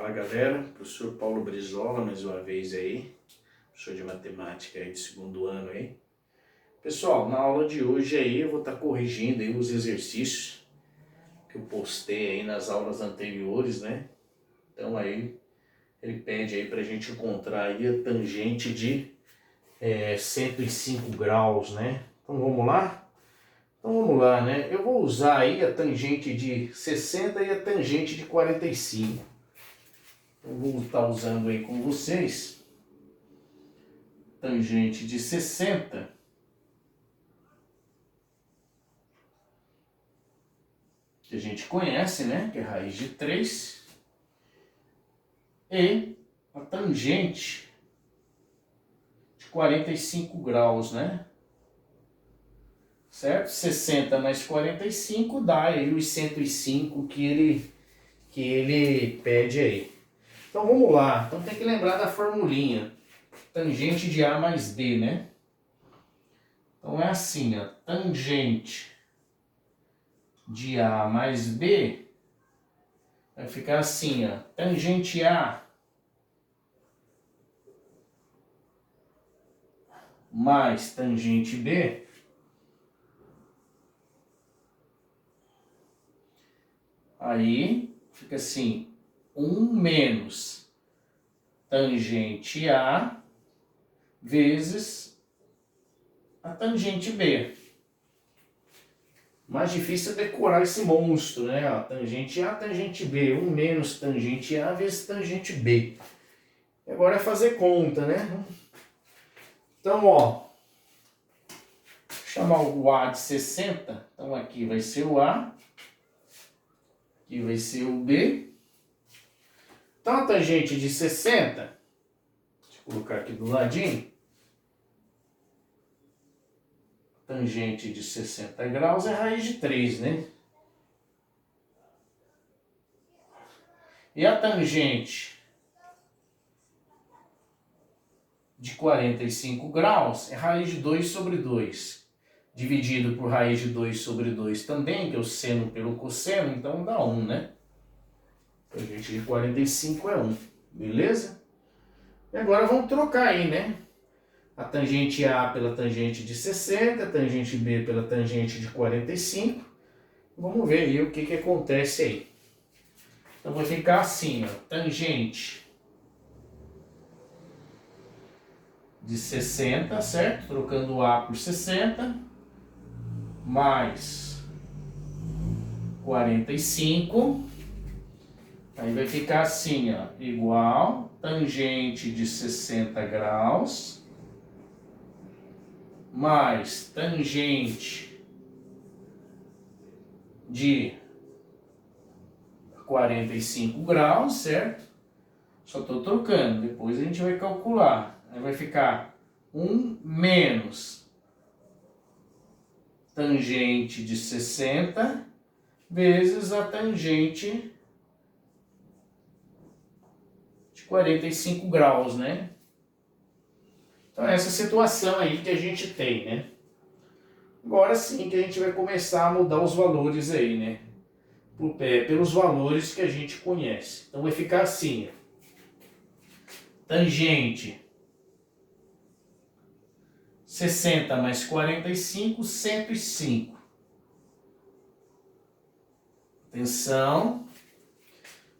Fala galera, professor Paulo Brizola mais uma vez aí, professor de matemática aí de segundo ano aí. Pessoal, na aula de hoje aí eu vou estar corrigindo aí os exercícios que eu postei aí nas aulas anteriores, né? Então aí ele pede aí pra gente encontrar aí a tangente de 105 graus, né? Então vamos lá? Então vamos lá, né? Eu vou usar aí a tangente de 60 e a tangente de 45. Eu vou estar usando aí com vocês tangente de 60 que a gente conhece, né? Que é raiz de 3 e a tangente de 45 graus, né? Certo? 60 mais 45 dá aí os 105 que ele pede aí. Então vamos lá. Então tem que lembrar da formulinha. Tangente de A mais B, né? Então é assim, ó. Tangente de A mais B vai ficar assim, ó. Tangente A mais tangente B aí fica assim, 1 menos tangente A vezes a tangente B. Mais difícil é decorar esse monstro, né? Ó, tangente A, tangente B. 1 menos tangente A vezes tangente B. E agora é fazer conta, né? Então, ó. Chamar o A de 60. Então aqui vai ser o A. Aqui vai ser o B. Então a tangente de 60. Deixa eu colocar aqui do ladinho. Tangente de 60 graus é raiz de 3, né? E a tangente de 45 graus é raiz de 2 sobre 2. Dividido por raiz de 2 sobre 2 também, que é o seno pelo cosseno, então dá 1, né? Tangente de 45 é 1, beleza? E agora vamos trocar aí, né? A tangente A pela tangente de 60, a tangente B pela tangente de 45. Vamos ver aí o que acontece aí. Então vai ficar assim, ó, tangente de 60, certo? Trocando o A por 60, mais 45. Aí vai ficar assim, ó, igual tangente de 60 graus mais tangente de 45 graus, certo? Só estou trocando, depois a gente vai calcular. Aí vai ficar 1 menos tangente de 60 vezes a tangente de 45 graus, né? Então essa situação aí que a gente tem, né? Agora sim que a gente vai começar a mudar os valores aí, né? Pelos valores que a gente conhece. Então vai ficar assim, ó. Tangente 60 mais 45, 105. Atenção.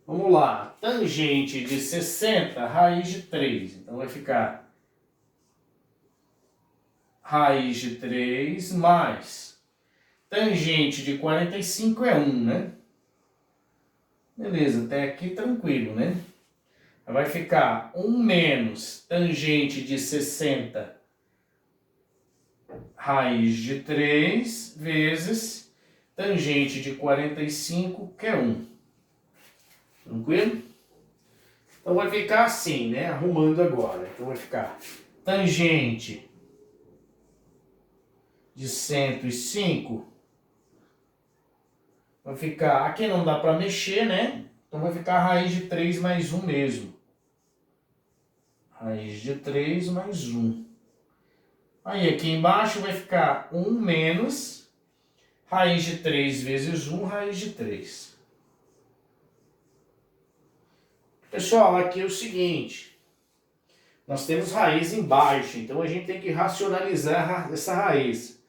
Vamos lá. Tangente de 60, raiz de 3. Então vai ficar raiz de 3 mais tangente de 45 é 1, né? Beleza, até aqui tranquilo, né? Vai ficar 1 menos tangente de 60 raiz de 3 vezes tangente de 45, que é 1. Tranquilo? Então vai ficar assim, né? Arrumando agora. Então vai ficar tangente de 105. Vai ficar... Aqui não dá para mexer, né? Então vai ficar raiz de 3 mais 1 mesmo. Raiz de 3 mais 1. Aí aqui embaixo vai ficar 1 menos raiz de 3 vezes 1, raiz de 3. Pessoal, aqui é o seguinte. Nós temos raiz embaixo, então a gente tem que racionalizar essa raiz.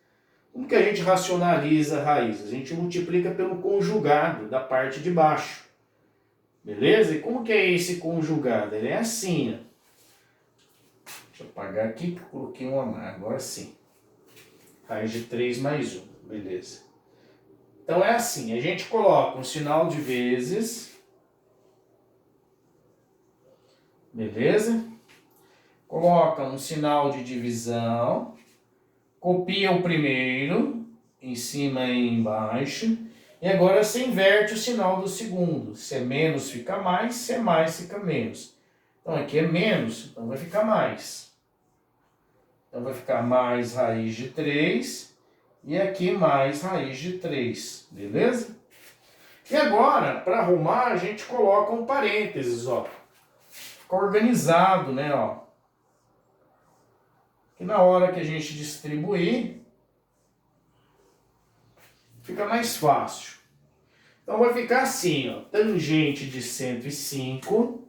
Como que a gente racionaliza a raiz? A gente multiplica pelo conjugado da parte de baixo. Beleza? E como que é esse conjugado? Ele é assim, ó. Deixa eu apagar aqui que eu coloquei um a mais. Agora sim. Raiz de 3 mais 1. Beleza. Então é assim. A gente coloca um sinal de vezes. Beleza? Coloca um sinal de divisão. Copia o primeiro. Em cima e embaixo. E agora você inverte o sinal do segundo. Se é menos fica mais. Se é mais fica menos. Então aqui é menos. Então vai ficar mais. Então vai ficar mais raiz de 3 e aqui mais raiz de 3, beleza? E agora, para arrumar, a gente coloca um parênteses, ó. Fica organizado, né, ó. E na hora que a gente distribuir, fica mais fácil. Então vai ficar assim, ó. Tangente de 105...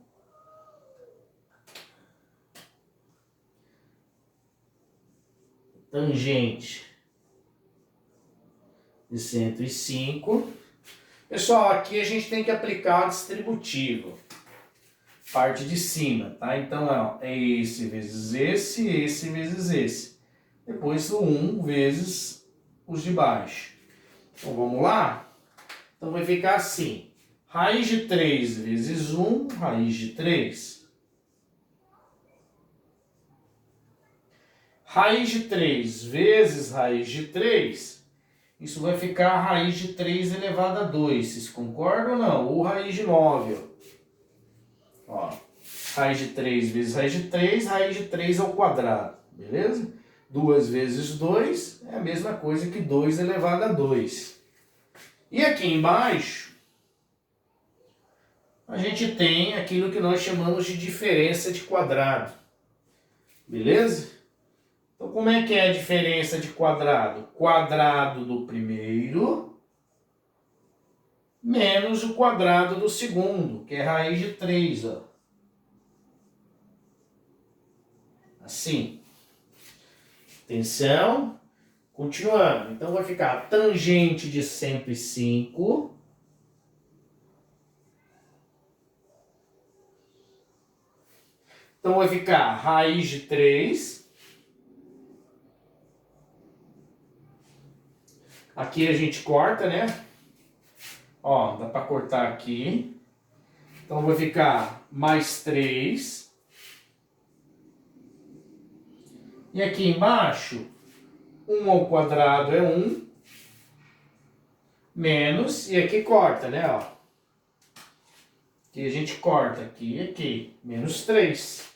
Tangente de 105. Pessoal, aqui a gente tem que aplicar a distributiva. Parte de cima, tá? Então, ó, é esse vezes esse vezes esse. Depois o 1 vezes os de baixo. Então, vamos lá? Então, vai ficar assim. Raiz de 3 vezes 1, raiz de 3. Raiz de 3 vezes raiz de 3, isso vai ficar a raiz de 3 elevado a 2. Vocês concordam ou não? Ou raiz de 9. Ó. Raiz de 3 vezes raiz de 3 ao quadrado. Beleza? 2 vezes 2 é a mesma coisa que 2 elevado a 2. E aqui embaixo, a gente tem aquilo que nós chamamos de diferença de quadrado. Beleza? Então, como é que é a diferença de quadrado? Quadrado do primeiro menos o quadrado do segundo, que é raiz de 3, ó. Assim. Atenção. Continuando. Então, vai ficar tangente de 105. Então, vai ficar raiz de 3. Aqui a gente corta, né? Ó, dá para cortar aqui. Então vai ficar mais 3. E aqui embaixo, 1 ao quadrado é 1. Menos, e aqui corta, né? Ó. Aqui a gente corta, aqui e aqui. Menos 3.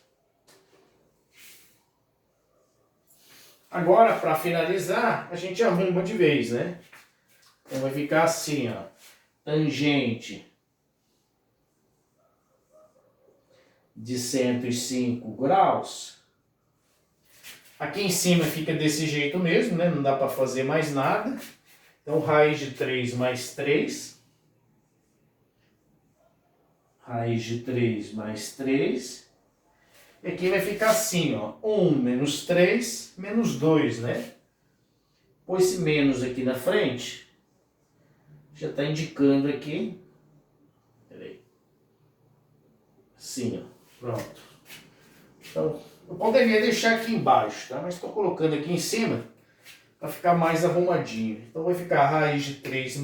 Agora, para finalizar, a gente arruma de vez, né? Então vai ficar assim, ó. Tangente de 105 graus. Aqui em cima fica desse jeito mesmo, né? Não dá para fazer mais nada. Então, raiz de 3 mais 3. Raiz de 3 mais 3. E aqui vai ficar assim, ó. 1 menos 3 menos 2, né? Põe esse menos aqui na frente. Já está indicando aqui. Peraí. Assim, ó. Pronto. Então, eu poderia deixar aqui embaixo, tá? Mas estou colocando aqui em cima para ficar mais arrumadinho. Então vai ficar raiz de 3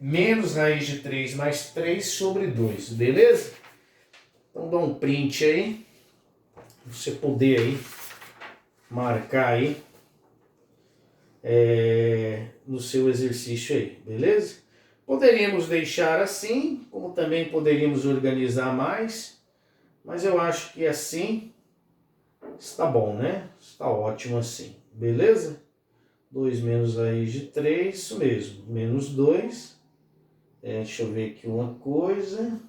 menos raiz de 3 mais 3 sobre 2, beleza? Então dá um print aí. Pra você poder aí marcar aí no seu exercício aí, beleza? Poderíamos deixar assim, como também poderíamos organizar mais, mas eu acho que assim está bom, né? Está ótimo assim, beleza? 2 menos raiz de 3, isso mesmo, menos 2. Deixa eu ver aqui uma coisa.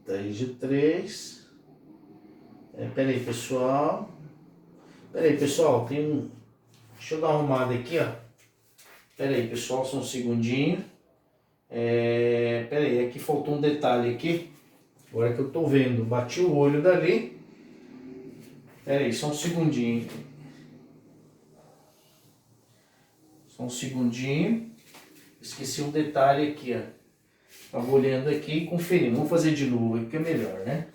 Raiz de 3. Peraí, pessoal. Peraí, pessoal, tem um... Deixa eu dar uma arrumada aqui, ó. Peraí, pessoal, só um segundinho. Pera aí, aqui faltou um detalhe aqui. Agora que eu tô vendo, bati o olho dali. Pera aí, só um segundinho. Só um segundinho. Esqueci um detalhe aqui, ó. Tava olhando aqui e conferindo. Vamos fazer de novo aqui que é melhor, né?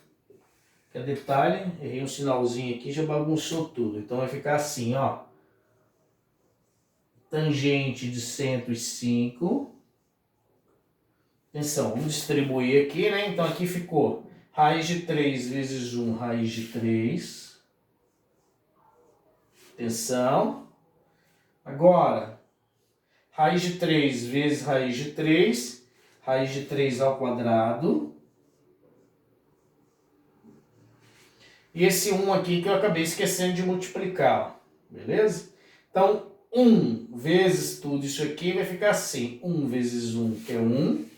Que é detalhe, errei um sinalzinho aqui, já bagunçou tudo. Então vai ficar assim, ó. Tangente de 105. Atenção, vamos distribuir aqui, né? Então aqui ficou raiz de 3 vezes 1, raiz de 3. Atenção. Agora, raiz de 3 vezes raiz de 3. Raiz de 3 ao quadrado. E esse 1 aqui que eu acabei esquecendo de multiplicar, ó. Beleza? Então, 1 vezes tudo isso aqui vai ficar assim. 1 vezes 1, que é 1.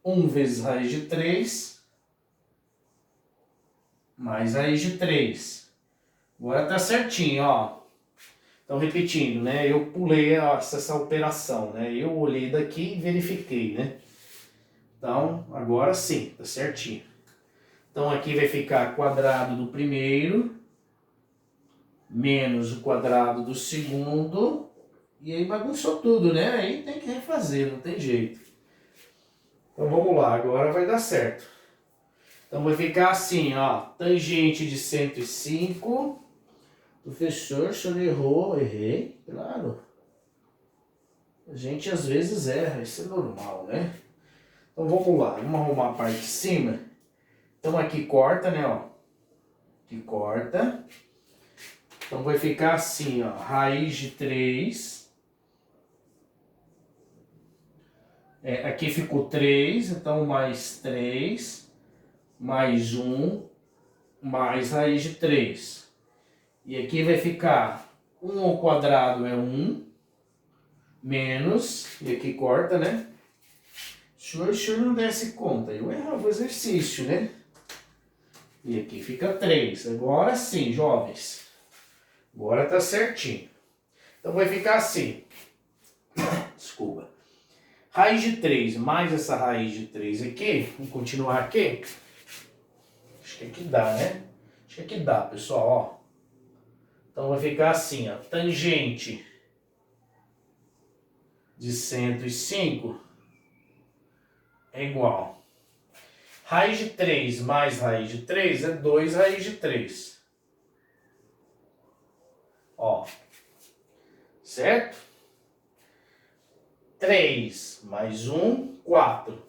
1 vezes raiz de 3. Mais raiz de 3. Agora tá certinho, ó. Então, repetindo, né? Eu pulei essa operação, né? Eu olhei daqui e verifiquei, né? Então, agora sim, tá certinho. Então, aqui vai ficar quadrado do primeiro, menos o quadrado do segundo, e aí bagunçou tudo, né? Aí tem que refazer, não tem jeito. Então, vamos lá, agora vai dar certo. Então, vai ficar assim, ó, tangente de 105... Professor, o senhor errou, errei, claro. A gente às vezes erra, isso é normal, né? Então vamos lá, vamos arrumar a parte de cima. Então aqui corta, né, ó. Aqui corta. Então vai ficar assim, ó, raiz de 3. Aqui ficou 3, então mais 3, mais 1, mais raiz de 3. E aqui vai ficar 1 ao quadrado é 1, menos, e aqui corta, né? O senhor não desse conta, eu errava o exercício, né? E aqui fica 3. Agora sim, jovens. Agora tá certinho. Então vai ficar assim. Desculpa. Raiz de 3 mais essa raiz de 3 aqui. Vamos continuar aqui. Acho que aqui dá, né? Acho que aqui dá, pessoal, ó. Então vai ficar assim, ó, tangente de 105 é igual. Raiz de 3 mais raiz de 3 é 2 raiz de 3. Ó. Certo? 3 mais 1, 4.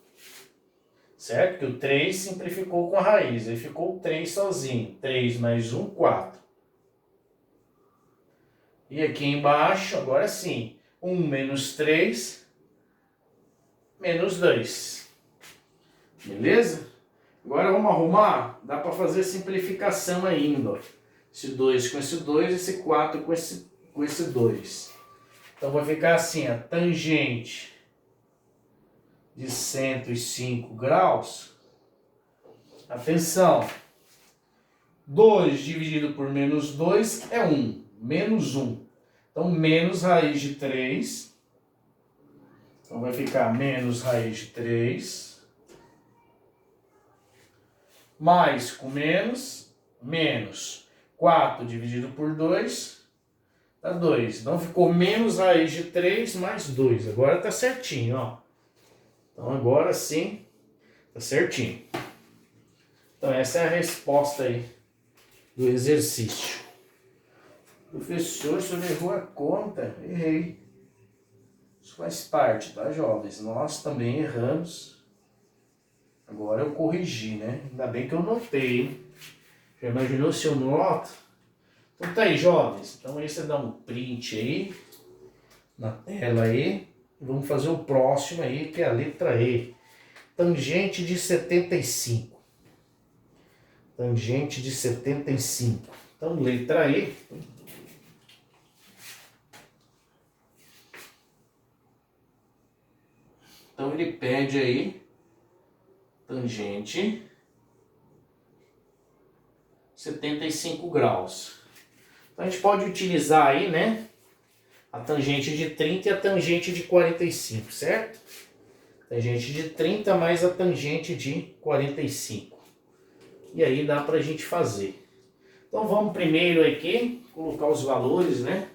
Certo? Que o 3 simplificou com a raiz. Aí ficou o 3 sozinho. 3 mais 1, 4. E aqui embaixo, agora sim, 1 menos 3, menos 2. Beleza? Agora vamos arrumar, dá para fazer simplificação ainda. Ó. Esse 2 com esse 2, esse 4 com esse 2. Então vai ficar assim, ó, tangente de 105 graus. Atenção, 2 dividido por menos 2 é 1. Menos 1. Então, menos raiz de 3. Então, vai ficar menos raiz de 3. Mais com menos, menos. 4 dividido por 2, dá 2. Então, ficou menos raiz de 3 mais 2. Agora tá certinho, ó. Então, agora sim, tá certinho. Então, essa é a resposta aí do exercício. Professor, o senhor errou a conta? Errei. Isso faz parte, tá, jovens? Nós também erramos. Agora eu corrigi, né? Ainda bem que eu notei, hein? Já imaginou se eu noto? Então tá aí, jovens. Então aí você dá um print aí, na tela aí. E vamos fazer o próximo aí, que é a letra E. Tangente de 75. Tangente de 75. Então, letra E. Então ele pede aí tangente 75 graus. Então a gente pode utilizar aí, né, A tangente de 30 e a tangente de 45, certo? Tangente de 30 mais a tangente de 45. E aí dá pra gente fazer. Então vamos primeiro aqui colocar os valores, né?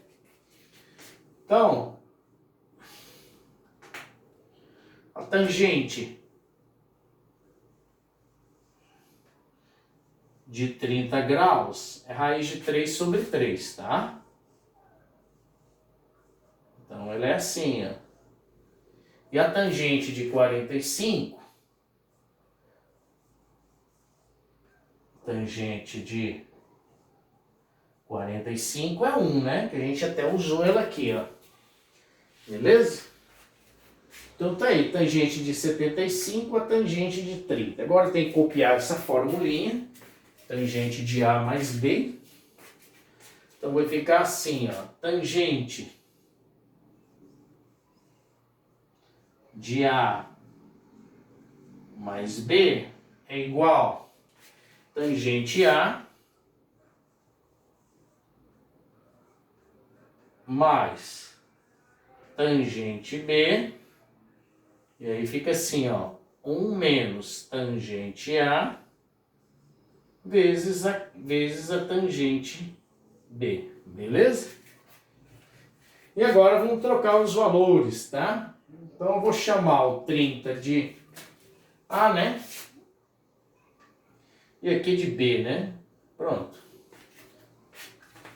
Então, a tangente de 30 graus é raiz de 3 sobre 3, tá? Então ela é assim, ó. E a tangente de 45, tangente de 45 é 1, né? Que a gente até usou ela aqui, ó. Beleza? Então tá aí, tangente de 75 a tangente de 30. Agora tem que copiar essa formulinha. Tangente de A mais B. Então vai ficar assim, ó. Tangente de A mais B é igual tangente A mais tangente B. E aí fica assim, ó. 1 menos tangente A vezes a tangente B. Beleza? E agora vamos trocar os valores, tá? Então eu vou chamar o 30 de A, né? E aqui de B, né? Pronto.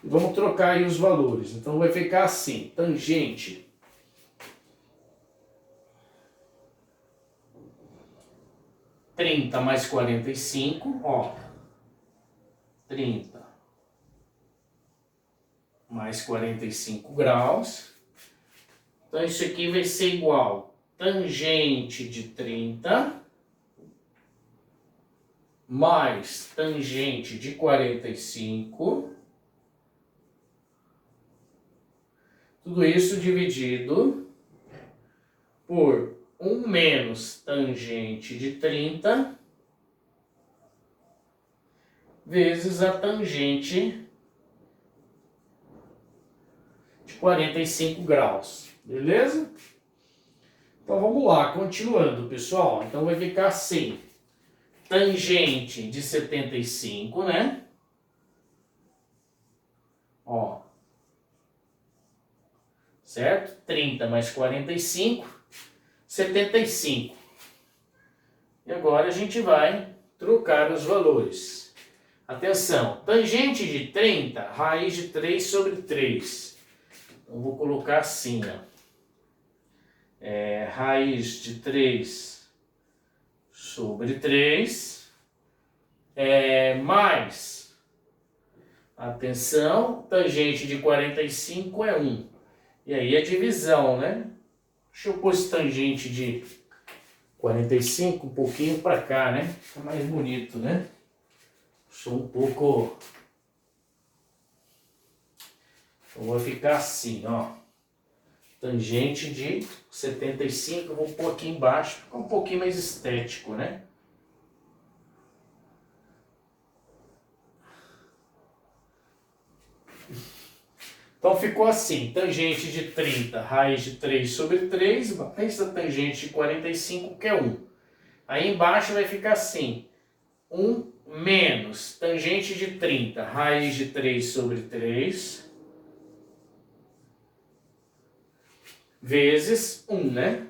E vamos trocar aí os valores. Então vai ficar assim, tangente mais 45, ó. 30 mais 45 graus. Então isso aqui vai ser igual tangente de 30 mais tangente de 45. Tudo isso dividido por 1 menos tangente de 30 vezes a tangente de 45 graus. Beleza? Então vamos lá, continuando, pessoal. Então vai ficar assim. Tangente de 75, né? Ó. Certo? 30 mais 45, 75. E agora a gente vai trocar os valores. Atenção, tangente de 30, raiz de 3 sobre 3. Então vou colocar assim, ó. Raiz de 3 sobre 3. Mais, atenção, tangente de 45 é 1. E aí a divisão, né? Deixa eu pôr esse tangente de 45 um pouquinho para cá, né? Fica mais bonito, né? Sou um pouco... Então vai ficar assim, ó. Tangente de 75, eu vou pôr aqui embaixo, fica um pouquinho mais estético, né? Então ficou assim, tangente de 30, raiz de 3 sobre 3, mais a tangente de 45, que é 1. Aí embaixo vai ficar assim, 1 menos tangente de 30, raiz de 3 sobre 3, vezes 1, né?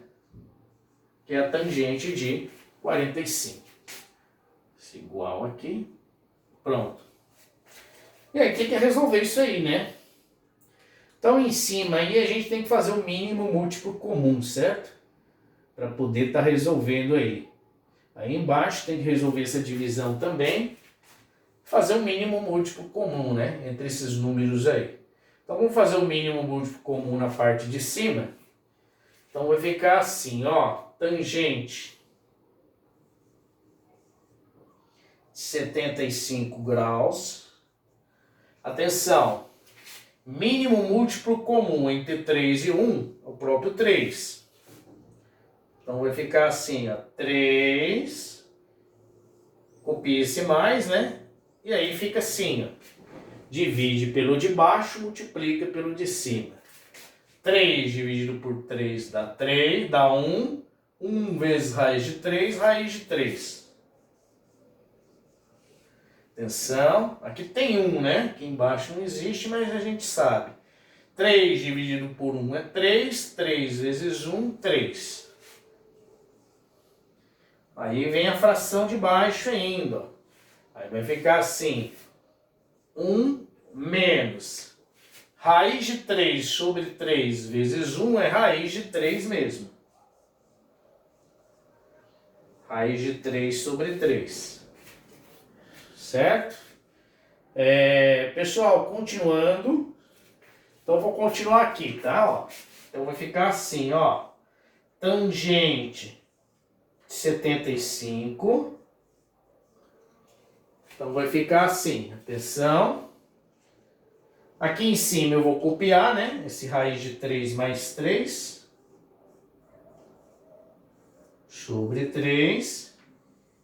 Que é a tangente de 45. Isso é igual aqui. Pronto. E aí tem que resolver isso aí, né? Então em cima aí a gente tem que fazer o mínimo múltiplo comum, certo? Para poder estar resolvendo aí. Aí embaixo tem que resolver essa divisão também. Fazer o mínimo múltiplo comum, né? Entre esses números aí. Então vamos fazer o mínimo múltiplo comum na parte de cima. Então vai ficar assim, ó. Tangente 75 graus. Atenção. Mínimo múltiplo comum entre 3 e 1 é o próprio 3. Então vai ficar assim, ó. 3. Copia esse mais, né? E aí fica assim, ó. Divide pelo de baixo, multiplica pelo de cima. 3 dividido por 3 dá 3, dá 1. 1 vezes raiz de 3, raiz de 3. Atenção, aqui tem 1, né? Aqui embaixo não existe, mas a gente sabe. 3 dividido por 1 é 3, 3 vezes 1, 3. Aí vem a fração de baixo ainda, ó. Aí vai ficar assim, 1 menos raiz de 3 sobre 3 vezes 1 é raiz de 3 mesmo. Raiz de 3 sobre 3. Certo? Pessoal, continuando. Então, eu vou continuar aqui, tá? Ó. Então, vai ficar assim, ó. Tangente de 75. Então, vai ficar assim. Atenção. Aqui em cima eu vou copiar, né? Esse raiz de 3 mais 3. Sobre 3.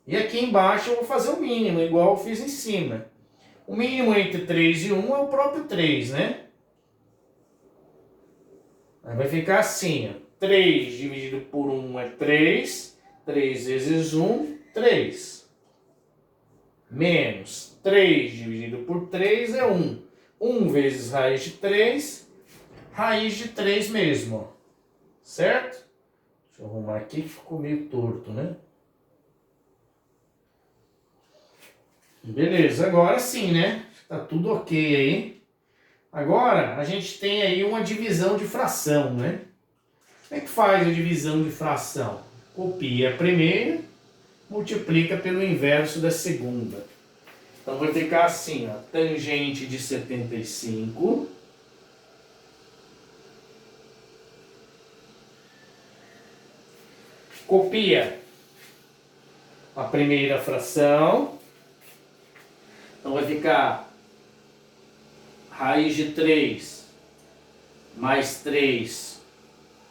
E aqui embaixo eu vou fazer o mínimo, igual eu fiz em cima. O mínimo entre 3 e 1 é o próprio 3, né? Aí vai ficar assim, ó. 3 dividido por 1 é 3. 3 vezes 1, 3. Menos 3 dividido por 3 é 1. 1 vezes raiz de 3, raiz de 3 mesmo, ó. Certo? Deixa eu arrumar aqui que ficou meio torto, né? Beleza, agora sim, né? Tá tudo ok aí. Agora, a gente tem aí uma divisão de fração, né? Como é que faz a divisão de fração? Copia a primeira, multiplica pelo inverso da segunda. Então, vai ficar assim, ó. Tangente de 75. Copia a primeira fração. Então, vai ficar raiz de 3 mais 3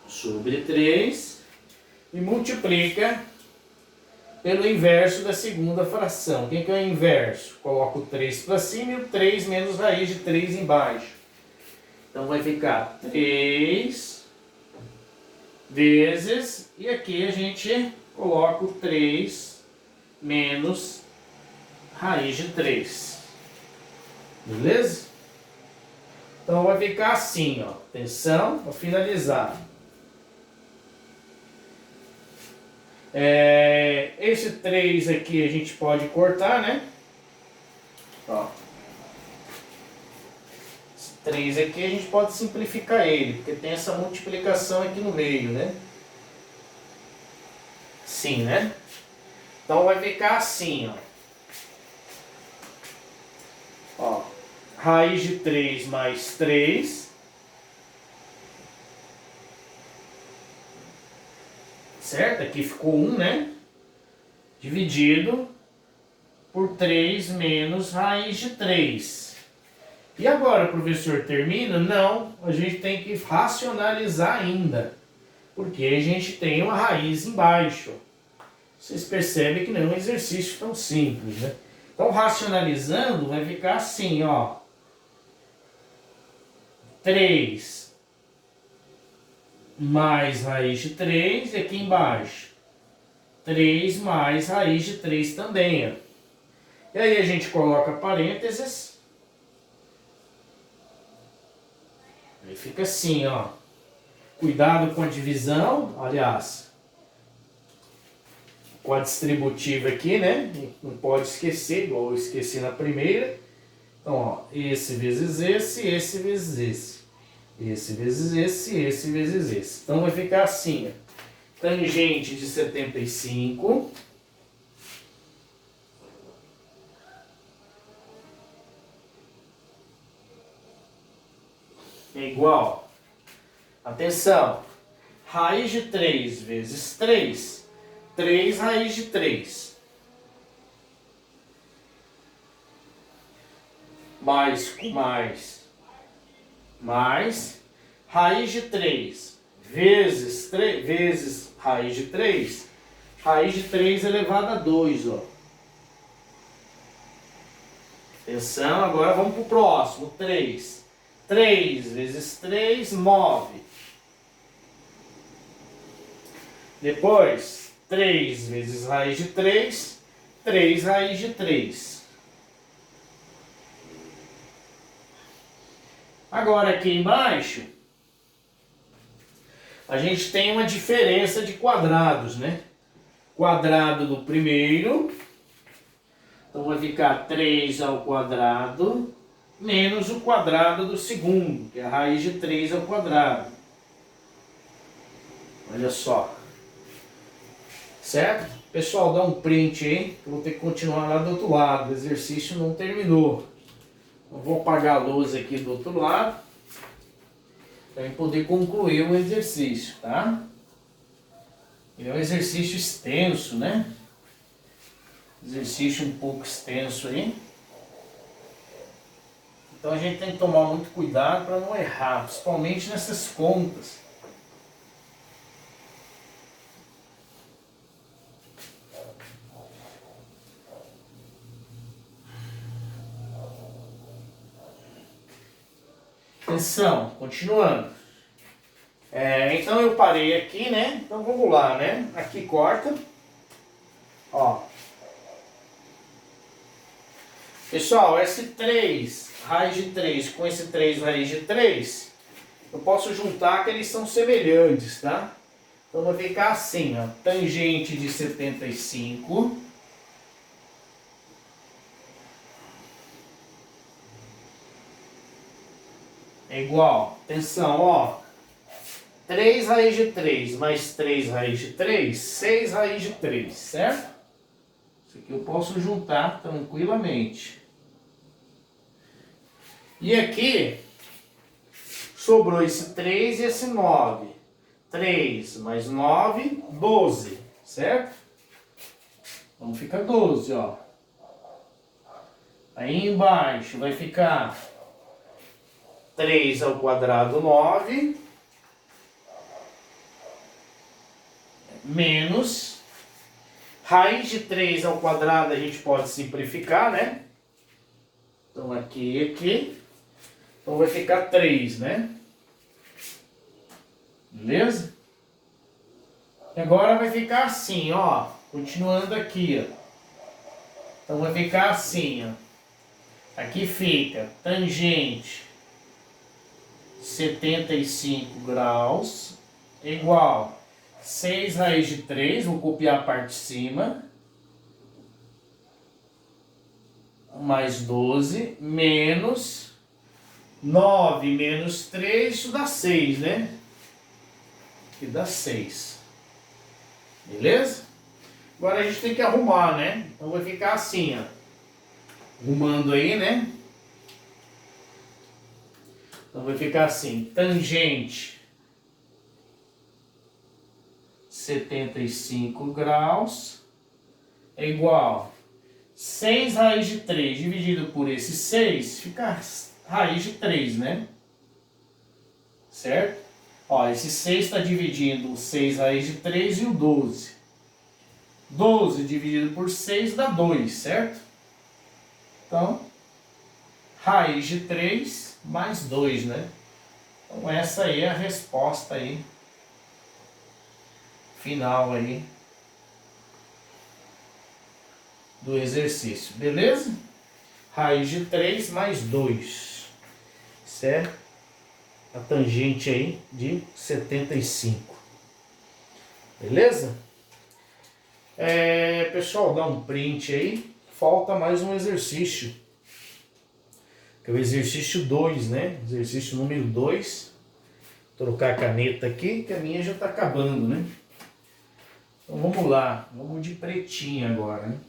sobre 3 e multiplica pelo inverso da segunda fração. Quem que é o inverso? Coloco o 3 para cima e o 3 menos raiz de 3 embaixo. Então, vai ficar 3 vezes, e aqui a gente coloca o 3 menos raiz de 3. Beleza? Então vai ficar assim, ó. Atenção, para finalizar. Esse 3 aqui a gente pode cortar, né? Ó. Esse 3 aqui a gente pode simplificar ele, porque tem essa multiplicação aqui no meio, né? Sim, né? Então vai ficar assim, ó. Ó, raiz de 3 mais 3. Certo? Aqui ficou 1, né? Dividido por 3 menos raiz de 3. E agora, professor, termina? Não, a gente tem que racionalizar ainda. Porque a gente tem uma raiz embaixo. Vocês percebem que não é um exercício tão simples, né? Então, racionalizando, vai ficar assim, ó. 3 mais raiz de 3, e aqui embaixo 3 mais raiz de 3 também, ó. E aí a gente coloca parênteses. Aí fica assim, ó. Cuidado com a divisão, aliás, com a distributiva aqui, né? Não pode esquecer, igual eu esqueci na primeira. Então, ó, esse vezes esse vezes esse. Esse vezes esse vezes esse. Então vai ficar assim, ó. Tangente de 75 é igual, atenção, raiz de 3 vezes 3, 3 raiz de 3. Mais com mais, raiz de 3 vezes 3 vezes raiz de 3, raiz de 3 elevado a 2, ó. Atenção, agora vamos para o próximo, 3. 3 vezes 3, 9. Depois, 3 vezes raiz de 3, 3 raiz de 3. Agora aqui embaixo, a gente tem uma diferença de quadrados, né? Quadrado do primeiro, então vai ficar 3 ao quadrado, menos o quadrado do segundo, que é a raiz de 3 ao quadrado. Olha só. Certo? Pessoal, dá um print aí, que eu vou ter que continuar lá do outro lado, o exercício não terminou. Eu vou apagar a luz aqui do outro lado, para poder concluir o exercício, tá? Ele é um exercício extenso, né? Exercício um pouco extenso aí. Então a gente tem que tomar muito cuidado para não errar, principalmente nessas contas. Atenção, continuando. Então eu parei aqui, né? Então vamos lá, né? Aqui corta. Ó. Pessoal, esse 3 raiz de 3 com esse 3 raiz de 3, eu posso juntar que eles são semelhantes, tá? Então vai ficar assim, ó. Tangente de 75 é igual, atenção, ó. 3 raiz de 3 mais 3 raiz de 3, 6 raiz de 3, certo? Isso aqui eu posso juntar tranquilamente. E aqui, sobrou esse 3 e esse 9. 3 mais 9, 12, certo? Então fica 12, ó. Aí embaixo vai ficar 3 ao quadrado, 9, menos raiz de 3 ao quadrado, a gente pode simplificar, né? Então aqui e aqui. Então vai ficar 3, né? Beleza? E agora vai ficar assim, ó. Continuando aqui, ó. Então vai ficar assim, ó. Aqui fica tangente 75 graus igual 6 raiz de 3, vou copiar a parte de cima, mais 12, menos 9 menos 3, isso dá 6, né? Que dá 6. Beleza? Agora a gente tem que arrumar, né? Então vai ficar assim, ó. Arrumando aí, né? Então vai ficar assim, tangente 75 graus é igual 6 raiz de 3 dividido por esse 6, fica raiz de 3, né? Certo? Ó, esse 6 está dividindo o 6 raiz de 3 e o 12. 12 dividido por 6 dá 2, certo? Então, raiz de 3 mais 2, né? Então essa aí é a resposta aí, final aí, do exercício, beleza? Raiz de 3 mais 2, certo? A tangente aí de 75, beleza? Pessoal, dá um print aí, falta mais um exercício, que é o exercício 2, né? Exercício número 2, trocar a caneta aqui, que a minha já está acabando, né? Então vamos lá, vamos de pretinho agora, né?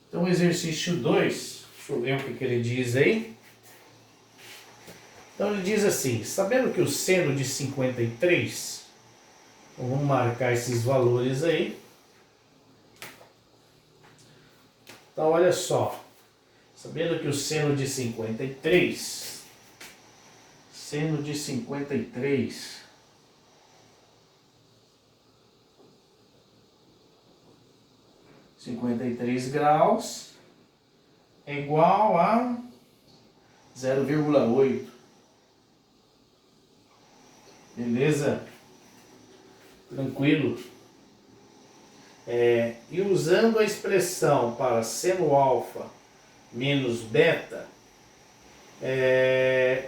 Então exercício 2, deixa eu ver o que ele diz aí. Então ele diz assim, sabendo que o seno de 53, então vamos marcar esses valores aí. Então olha só, sabendo que o seno de 53, 53 graus é igual a 0,8. Beleza? Tranquilo? E usando a expressão para seno alfa menos beta,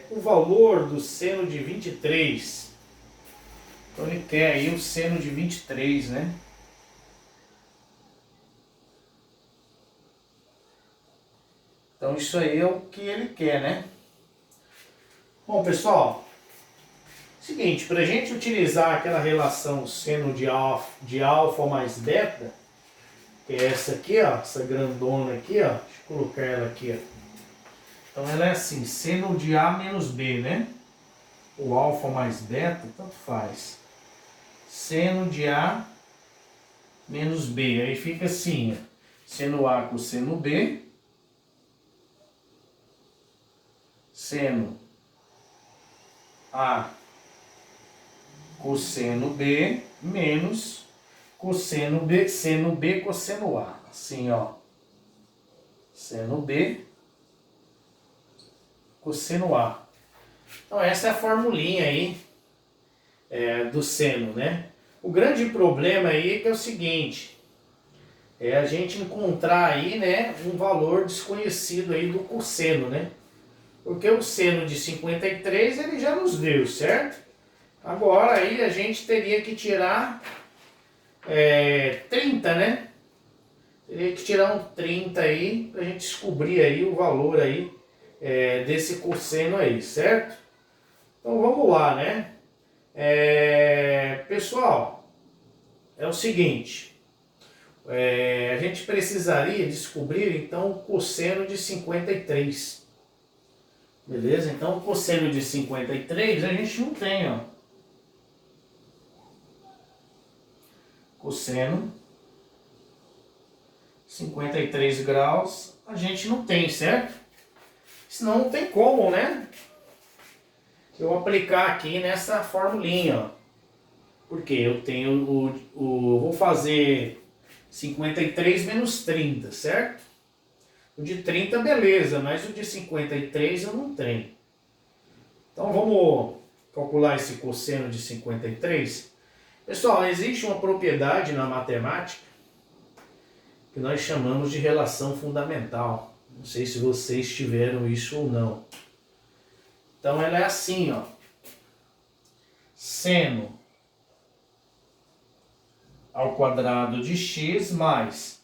o valor do seno de 23, então ele quer aí o seno de 23, né? Então isso aí é o que ele quer, né? Bom, pessoal, seguinte, para a gente utilizar aquela relação seno de alfa mais beta, que é essa aqui, ó, essa grandona aqui, ó, deixa eu colocar ela aqui, ó. Então ela é assim, seno de A menos B, né? O alfa mais beta, tanto faz. Seno de A menos B, aí fica assim, ó, seno A com seno B, seno A cosseno B menos cosseno B, seno B cosseno A. Assim, ó. Seno B cosseno A. Então essa é a formulinha aí do seno, né? O grande problema aí é que é o seguinte, é a gente encontrar aí, né, um valor desconhecido aí do cosseno, né? Porque o seno de 53 ele já nos deu, certo? Agora aí a gente teria que tirar 30, né? Teria que tirar um 30 aí pra gente descobrir aí o valor aí desse cosseno aí, certo? Então vamos lá, né? Pessoal, é o seguinte, a gente precisaria descobrir então o cosseno de 53. Beleza? Então o cosseno de 53 a gente não tem, ó. Cosseno 53 graus a gente não tem, certo? Senão não tem como, né? Eu aplicar aqui nessa formulinha, ó. Porque eu tenho vou fazer 53 menos 30, certo? O de 30 beleza, mas o de 53 eu não tenho. Então vamos calcular esse cosseno de 53. Pessoal, existe uma propriedade na matemática que nós chamamos de relação fundamental. Não sei se vocês tiveram isso ou não. Então ela é assim, ó. Seno ao quadrado de x mais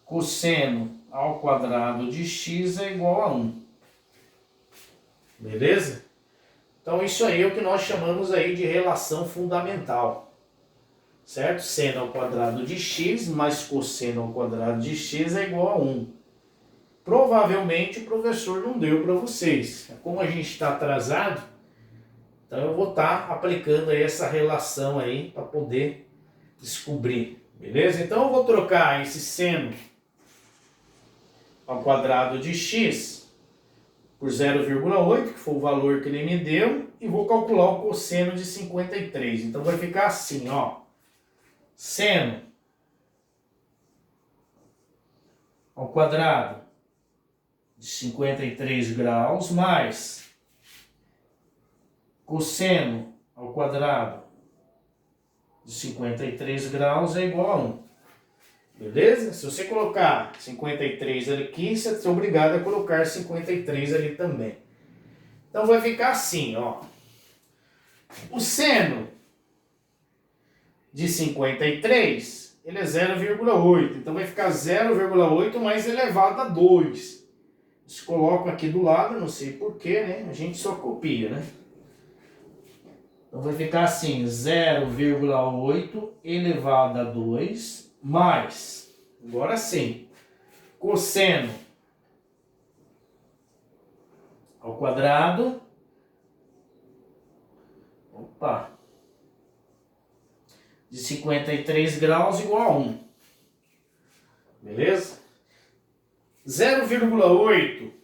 cosseno ao quadrado de x é igual a 1. Beleza? Então isso aí é o que nós chamamos aí de relação fundamental. Certo? Seno ao quadrado de x mais cosseno ao quadrado de x é igual a 1. Provavelmente o professor não deu para vocês. Como a gente está atrasado, então eu vou estar aplicando aí essa relação aí para poder descobrir. Beleza? Então eu vou trocar esse seno ao quadrado de x por 0,8, que foi o valor que ele me deu, e vou calcular o cosseno de 53. Então vai ficar assim, ó. Seno ao quadrado de 53 graus mais cosseno ao quadrado de 53 graus é igual a 1. Beleza? Se você colocar 53 aqui, você é obrigado a colocar 53 ali também. Então vai ficar assim, ó. O seno de 53, ele é 0,8. Então vai ficar 0,8 mais elevado a 2. Eles colocam aqui do lado, não sei porquê, né? A gente só copia, né? Então vai ficar assim, 0,8 elevado a 2 mais, agora sim, cosseno ao quadrado, de 53 graus igual a 1. Beleza? 0,8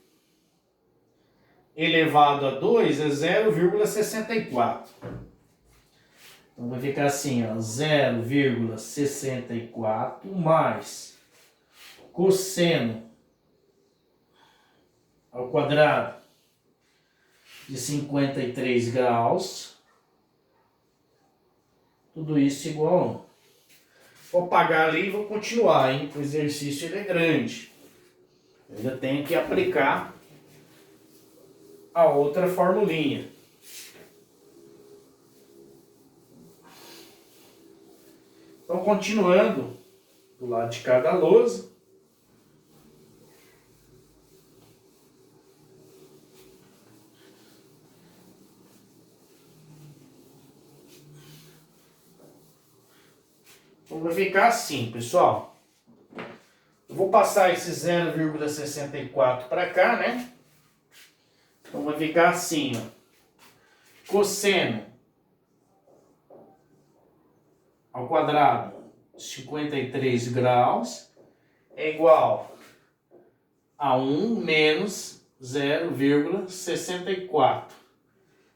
elevado a 2 é 0,64. Então vai ficar assim, ó, 0,64 mais cosseno ao quadrado de 53 graus Tudo isso igual a 1. Vou apagar ali e vou continuar, hein? O exercício ele é grande. Eu ainda tenho que aplicar a outra formulinha. Então, continuando do lado de cada lousa. Então, vai ficar assim, pessoal. Eu vou passar esse 0,64 para cá, né? Então, vai ficar assim, ó. Cosseno ao quadrado de 53 graus é igual a 1 menos 0,64,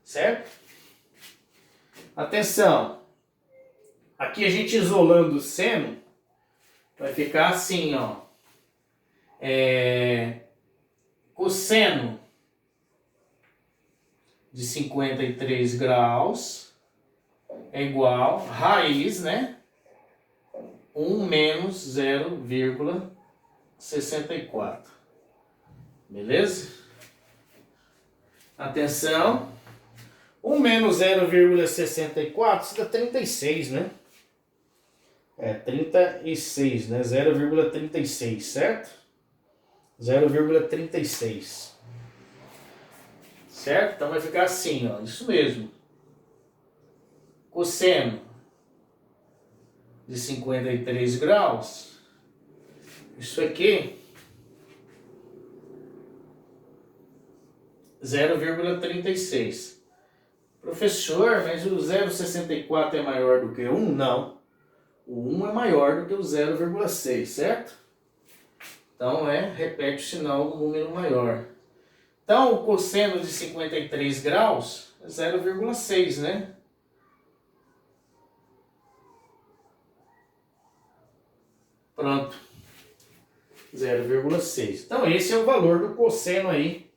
certo? Atenção, aqui a gente isolando o seno, vai ficar assim, ó. Cosseno de 53 graus é igual a raiz, né? 1 menos 0,64. Beleza? Atenção. 1 menos 0,64, isso dá 36, né? 36, né? 0,36, certo? 0,36. Certo? Então vai ficar assim, ó. Isso mesmo. Cosseno de 53 graus. Isso aqui 0,36. Professor, mas o 0,64 é maior do que o 1? Não. O 1 é maior do que o 0,6, certo? Então, repete o sinal do número maior. Então, o cosseno de 53 graus é 0,6, né? Pronto. 0,6. Então, esse é o valor do cosseno aí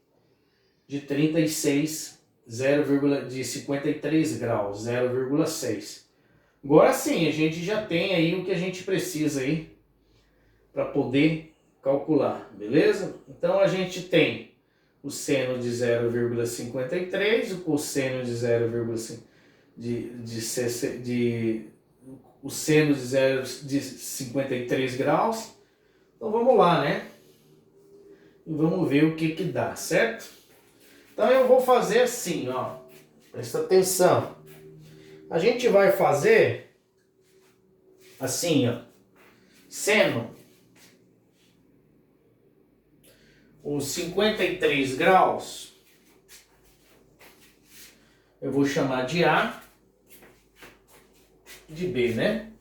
de 36, de 53 graus, 0,6. Agora sim, a gente já tem aí o que a gente precisa aí para poder calcular, beleza? Então, a gente tem o seno de 0,53, o cosseno de 0,5, o seno de 53 graus. Então vamos lá, né? E vamos ver o que dá, certo? Então eu vou fazer assim, ó. Presta atenção. A gente vai fazer assim, ó. Seno. Os 53 graus. Eu vou chamar de A. De B, né?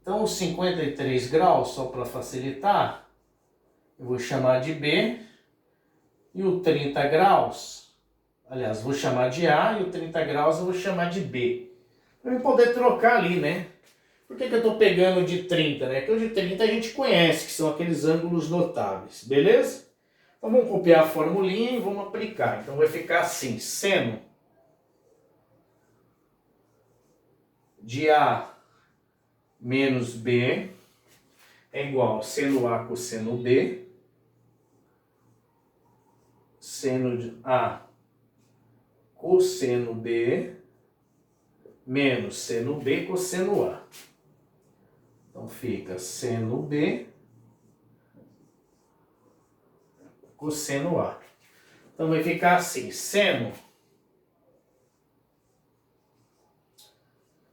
Então, os 53 graus, só para facilitar, eu vou chamar de B. E o 30 graus, aliás, vou chamar de A, e o 30 graus eu vou chamar de B. Para eu poder trocar ali, né? Por que eu estou pegando de 30, né? Porque o de 30 a gente conhece, que são aqueles ângulos notáveis, beleza? Então, vamos copiar a formulinha e vamos aplicar. Então, vai ficar assim, seno de A menos B é igual a seno A cosseno B, seno de A cosseno B menos seno B cosseno A. Então fica seno B cosseno A. Então vai ficar assim, seno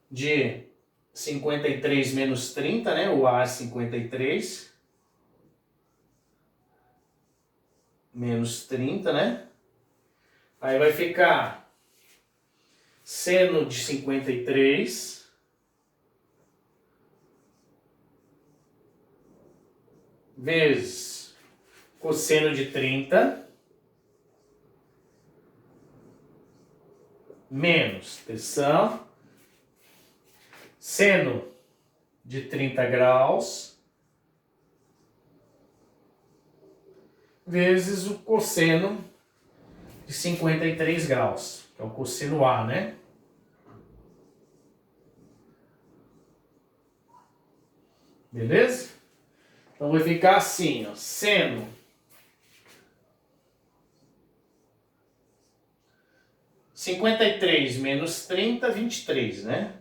de 53 menos 30, né? O A é 53. Menos 30, né? Aí vai ficar seno de 53 vezes cosseno de 30 menos, atenção, seno de 30 graus vezes o cosseno de 53 graus, que é o cosseno A, né? Beleza? Então vai ficar assim, ó, seno (53 menos 30, 23, né?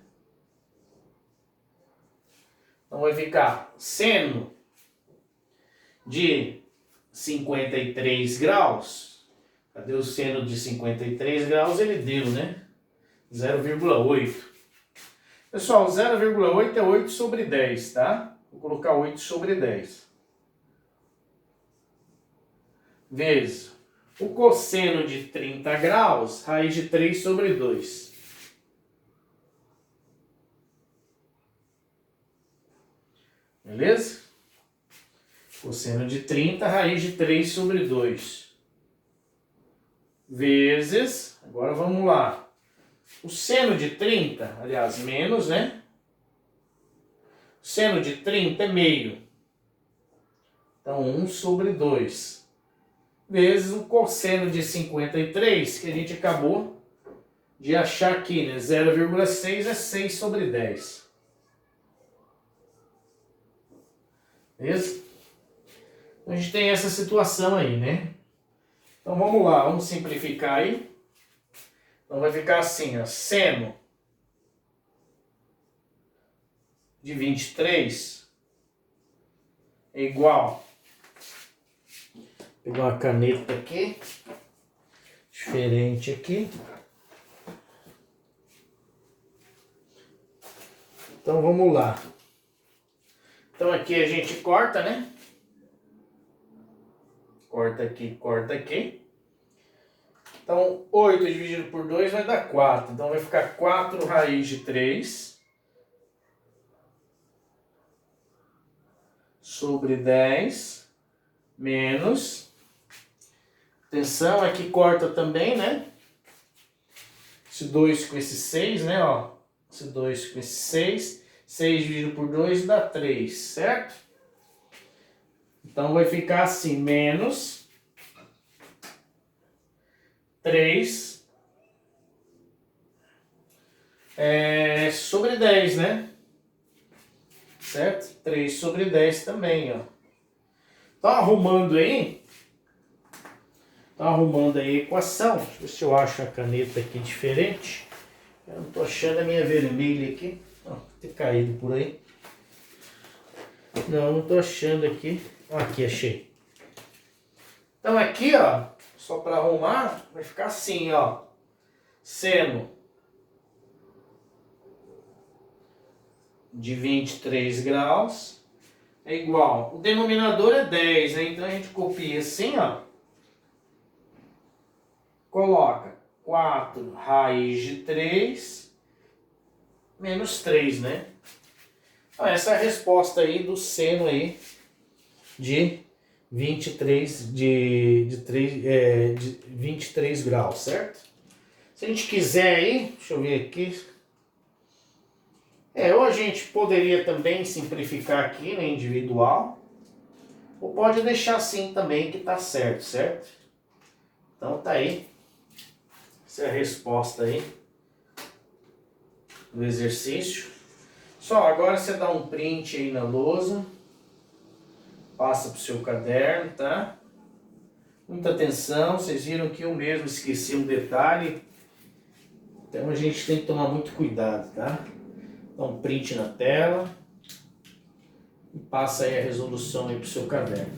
Então vai ficar seno de 53 graus. Cadê o seno de 53 graus? Ele deu, né? 0,8. Pessoal, 0,8 é 8 sobre 10, tá? Vou colocar 8 sobre 10. Vezes o cosseno de 30 graus, raiz de 3 sobre 2. Beleza? Cosseno de 30, raiz de 3 sobre 2. Vezes, agora vamos lá. O seno de 30, aliás, menos, né? O seno de 30 é meio. Então, 1 sobre 2. Vezes o cosseno de 53, que a gente acabou de achar aqui, né? 0,6 é 6 sobre 10. Beleza? Então, a gente tem essa situação aí, né? Então, vamos lá, vamos simplificar aí. Então, vai ficar assim, ó, seno de 23 é igual. Vou pegar uma caneta aqui, diferente aqui. Então, vamos lá. Então, aqui a gente corta, né? Corta aqui, corta aqui. Então, 8 dividido por 2 vai dar 4. Então, vai ficar 4 raiz de 3 sobre 10 menos. Atenção, aqui corta também, né? Esse 2 com esse 6, né? Ó, esse 2 com esse 6. 6 dividido por 2 dá 3, certo? Então, vai ficar assim, menos 3 sobre 10, né? Certo? 3 sobre 10 também, ó. Tá arrumando aí? Tá arrumando aí a equação. Deixa eu ver se eu acho a caneta aqui diferente. Eu não tô achando a minha vermelha aqui. Ó, ter caído por aí. Não tô achando aqui. Aqui, achei. Então aqui, ó, só para arrumar, vai ficar assim, ó. Seno de 23 graus é igual. O denominador é 10, né? Então a gente copia assim, ó. Coloca 4 raiz de 3 menos 3, né? Então essa é a resposta aí do seno aí de 23 de 23 graus, certo? Se a gente quiser aí, deixa eu ver aqui. Ou a gente poderia também simplificar aqui, né, individual, ou pode deixar assim também que tá certo, certo? Então tá aí. Essa é a resposta aí do exercício. Só agora você dá um print aí na lousa. Passa para o seu caderno, tá? Muita atenção, vocês viram que eu mesmo esqueci um detalhe. Então a gente tem que tomar muito cuidado, tá? Dá um print na tela e passa aí a resolução aí para o seu caderno.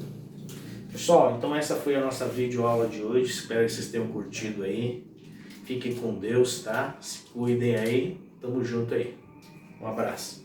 Pessoal, então essa foi a nossa videoaula de hoje. Espero que vocês tenham curtido aí. Fiquem com Deus, tá? Se cuidem aí. Tamo junto aí. Um abraço.